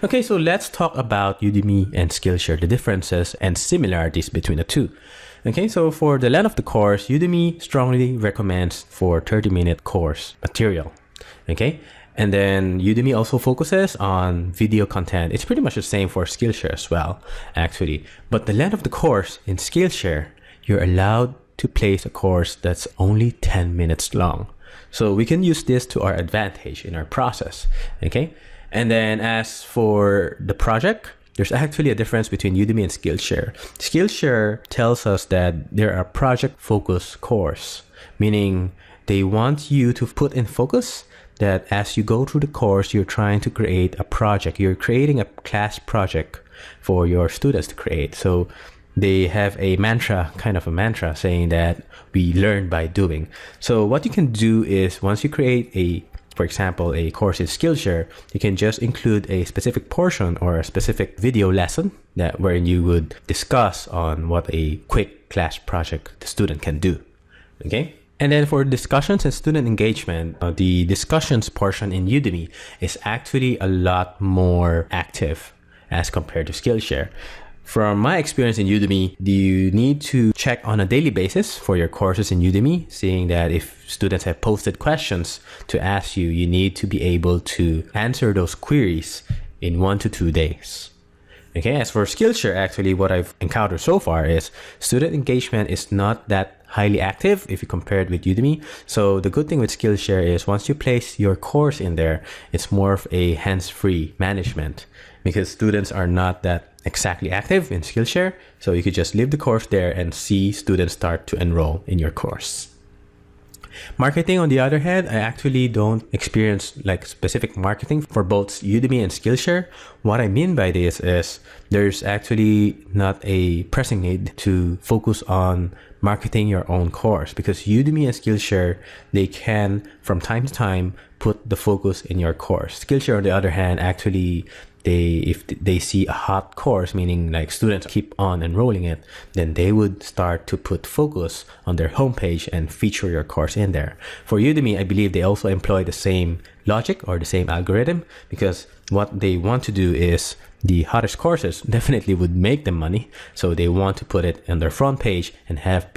Okay, so let's talk about Udemy and Skillshare, the differences and similarities between the two. Okay, so for the length of the course, Udemy strongly recommends for 30-minute course material. Okay, and then Udemy also focuses on video content. It's pretty much the same for Skillshare as well, actually. But the length of the course in Skillshare, you're allowed to place a course that's only 10 minutes long. So we can use this to our advantage in our process, okay? And then as for the project, there's actually a difference between Udemy and Skillshare. Skillshare tells us that they're a project-focused course, meaning they want you to put in focus that as you go through the course, you're trying to create a project. You're creating a class project for your students to create. So they have a mantra, kind of a mantra, saying that we learn by doing. So what you can do is once you create for example, a course in Skillshare, you can just include a specific portion or a specific video lesson wherein you would discuss on what a quick class project the student can do. Okay? And then for discussions and student engagement, the discussions portion in Udemy is actually a lot more active as compared to Skillshare. From my experience in Udemy, you need to check on a daily basis for your courses in Udemy, seeing that if students have posted questions to ask you, you need to be able to answer those queries in 1 to 2 days. Okay, as for Skillshare, actually, what I've encountered so far is student engagement is not that highly active if you compare it with Udemy. So the good thing with Skillshare is once you place your course in there, it's more of a hands-free management because students are not that exactly active in Skillshare. So you could just leave the course there and see students start to enroll in your course. Marketing, on the other hand, I actually don't experience like specific marketing for both Udemy and Skillshare. What I mean by this is there's actually not a pressing need to focus on marketing your own course because Udemy and Skillshare, they can from time to time put the focus in your course. Skillshare, on the other hand, actually if they see a hot course, meaning like students keep on enrolling it, then they would start to put focus on their homepage and feature your course in there. For Udemy, I believe they also employ the same logic or the same algorithm because what they want to do is the hottest courses definitely would make them money. So they want to put it on their front page and have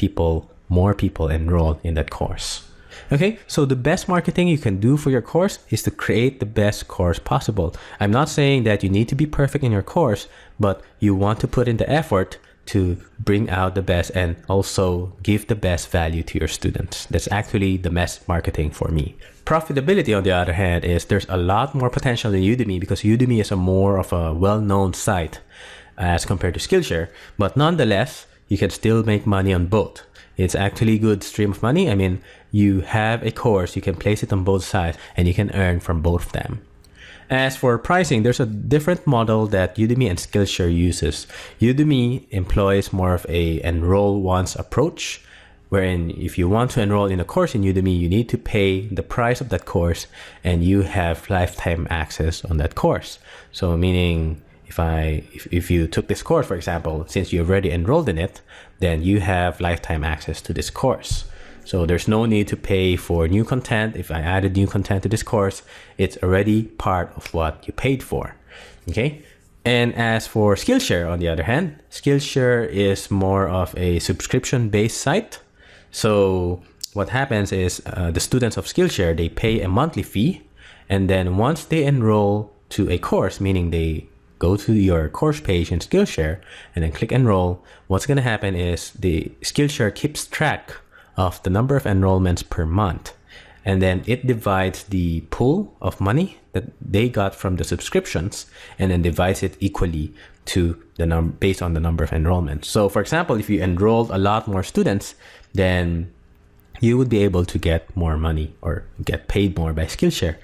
more people enroll in that course. Okay, so the best marketing you can do for your course is to create the best course possible. I'm not saying that you need to be perfect in your course, but you want to put in the effort to bring out the best and also give the best value to your students. That's actually the best marketing for me. Profitability, on the other hand, is there's a lot more potential in Udemy because Udemy is more of a well-known site as compared to Skillshare, but nonetheless, you can still make money on both. It's actually a good stream of money. I mean, you have a course, you can place it on both sides and you can earn from both of them. As for pricing, there's a different model that Udemy and Skillshare uses. Udemy employs more of a enroll once approach, wherein if you want to enroll in a course in Udemy, you need to pay the price of that course and you have lifetime access on that course. So meaning if you took this course, for example, since you've already enrolled in it, then you have lifetime access to this course. So there's no need to pay for new content. If I added new content to this course, it's already part of what you paid for. Okay. And as for Skillshare, on the other hand, Skillshare is more of a subscription-based site. So what happens is the students of Skillshare, they pay a monthly fee. And then once they enroll to a course, meaning they go to your course page in Skillshare and then click enroll, what's going to happen is the Skillshare keeps track of the number of enrollments per month. And then it divides the pool of money that they got from the subscriptions and then divides it equally to the based on the number of enrollments. So for example, if you enrolled a lot more students, then you would be able to get more money or get paid more by Skillshare.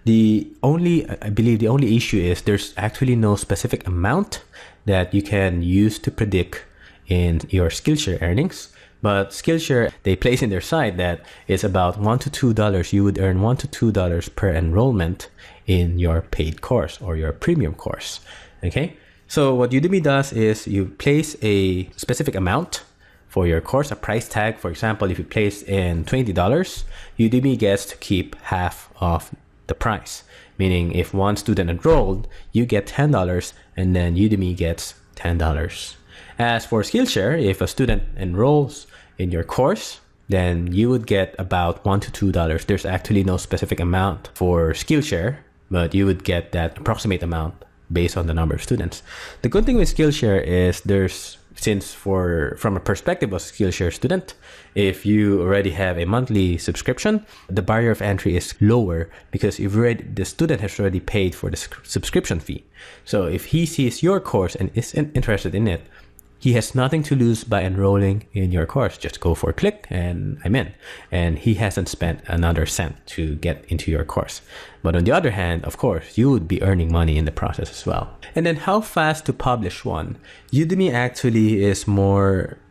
I believe the only issue is there's actually no specific amount that you can use to predict in your Skillshare earnings. But Skillshare, they place in their site that it's about $1 to $2. You would earn $1 to $2 per enrollment in your paid course or your premium course. Okay. So what Udemy does is you place a specific amount for your course, a price tag. For example, if you place in $20, Udemy gets to keep half of the price. Meaning if one student enrolled, you get $10 and then Udemy gets $10. As for Skillshare, if a student enrolls in your course, then you would get about $1 to $2. There's actually no specific amount for Skillshare, but you would get that approximate amount based on the number of students. The good thing with Skillshare is from a perspective of a Skillshare student, if you already have a monthly subscription, the barrier of entry is lower because the student has already paid for the subscription fee. So if he sees your course and is interested in it, he has nothing to lose by enrolling in your course. Just go for a click and I'm in. And he hasn't spent another cent to get into your course. But on the other hand, of course, you would be earning money in the process as well. And then how fast to publish one? Udemy actually is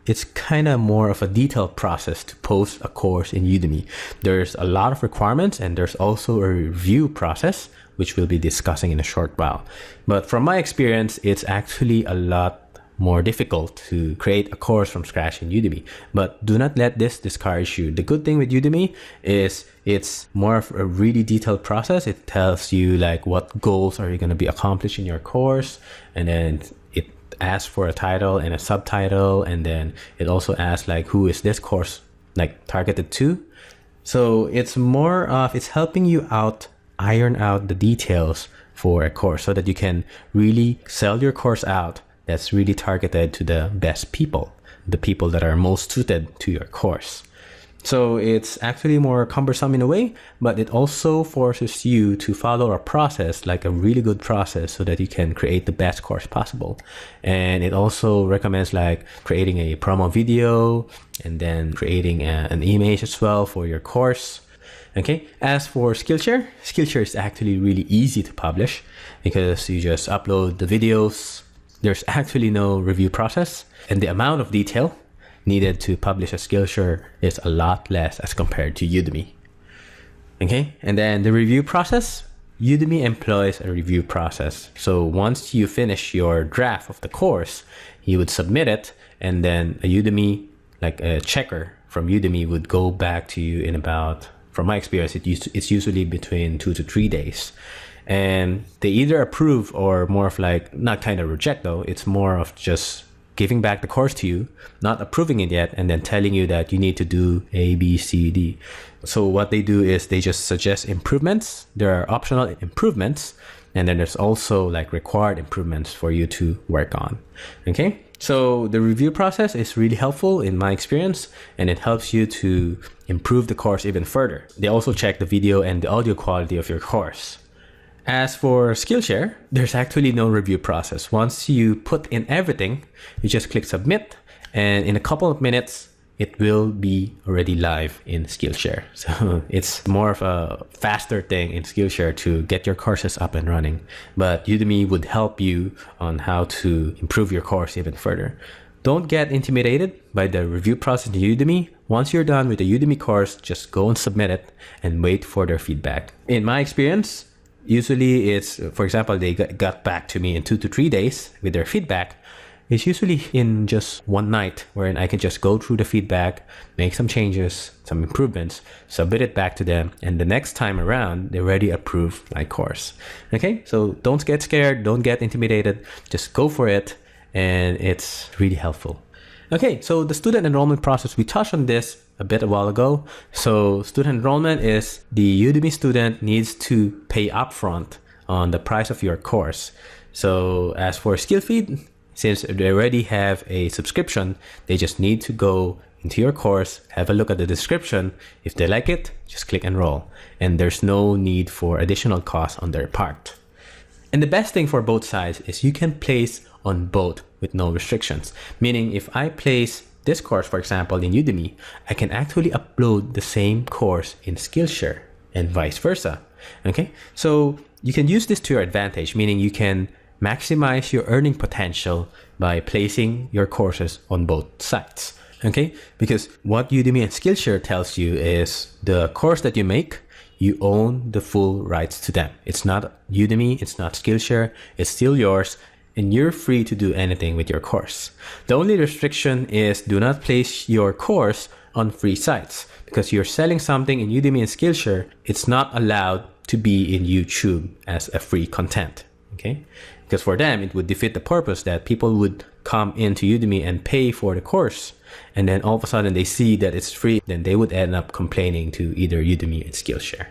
it's kind of more of a detailed process to post a course in Udemy. There's a lot of requirements and there's also a review process, which we'll be discussing in a short while. But from my experience, it's actually a lot more difficult to create a course from scratch in Udemy. But do not let this discourage you. The good thing with Udemy is it's more of a really detailed process. It tells you like what goals are you going to be accomplished in your course, and then it asks for a title and a subtitle, and then it also asks like who is this course like targeted to. So it's helping you iron out the details for a course so that you can really sell your course out that's really targeted to the best people, the people that are most suited to your course. So it's actually more cumbersome in a way, but it also forces you to follow a process, like a really good process, so that you can create the best course possible. And it also recommends like creating a promo video and then creating an image as well for your course. Okay, as for Skillshare is actually really easy to publish because you just upload the videos. There's actually no review process, and the amount of detail needed to publish a Skillshare is a lot less as compared to Udemy. Okay, and then the review process, Udemy employs a review process. So once you finish your draft of the course, you would submit it, and then a checker from Udemy would go back to you in about, from my experience, it's usually between 2 to 3 days. And they either approve or more of like, not kind of reject though, it's more of just giving back the course to you, not approving it yet, and then telling you that you need to do A, B, C, D. So what they do is they just suggest improvements. There are optional improvements, and then there's also like required improvements for you to work on. Okay, so the review process is really helpful in my experience, and it helps you to improve the course even further. They also check the video and the audio quality of your course. As for Skillshare, there's actually no review process. Once you put in everything, you just click submit, and in a couple of minutes, it will be already live in Skillshare. So it's more of a faster thing in Skillshare to get your courses up and running. But Udemy would help you on how to improve your course even further. Don't get intimidated by the review process in Udemy. Once you're done with the Udemy course, just go and submit it and wait for their feedback. In my experience, usually it's, for example, they got back to me in 2 to 3 days with their feedback. It's usually in just one night wherein I can just go through the feedback, make some changes, some improvements, submit it back to them. And the next time around, they already approve my course. Okay, so don't get scared. Don't get intimidated. Just go for it. And it's really helpful. Okay, so the student enrollment process, we touched on this a bit a while ago. So student enrollment is the Udemy student needs to pay upfront on the price of your course. So as for SkillFeed, since they already have a subscription, they just need to go into your course, have a look at the description. If they like it, just click enroll. And there's no need for additional costs on their part. And the best thing for both sides is you can place on both with no restrictions. Meaning if I place this course, for example, in Udemy, I can actually upload the same course in Skillshare and vice versa. Okay, so you can use this to your advantage, meaning you can maximize your earning potential by placing your courses on both sites. Okay, because what Udemy and Skillshare tells you is the course that you make, you own the full rights to them. It's not Udemy, it's not Skillshare, it's still yours, and you're free to do anything with your course. The only restriction is do not place your course on free sites, because you're selling something in Udemy and Skillshare, it's not allowed to be in YouTube as a free content. Okay, because for them it would defeat the purpose that people would come into Udemy and pay for the course, and then all of a sudden they see that it's free, then they would end up complaining to either Udemy and Skillshare.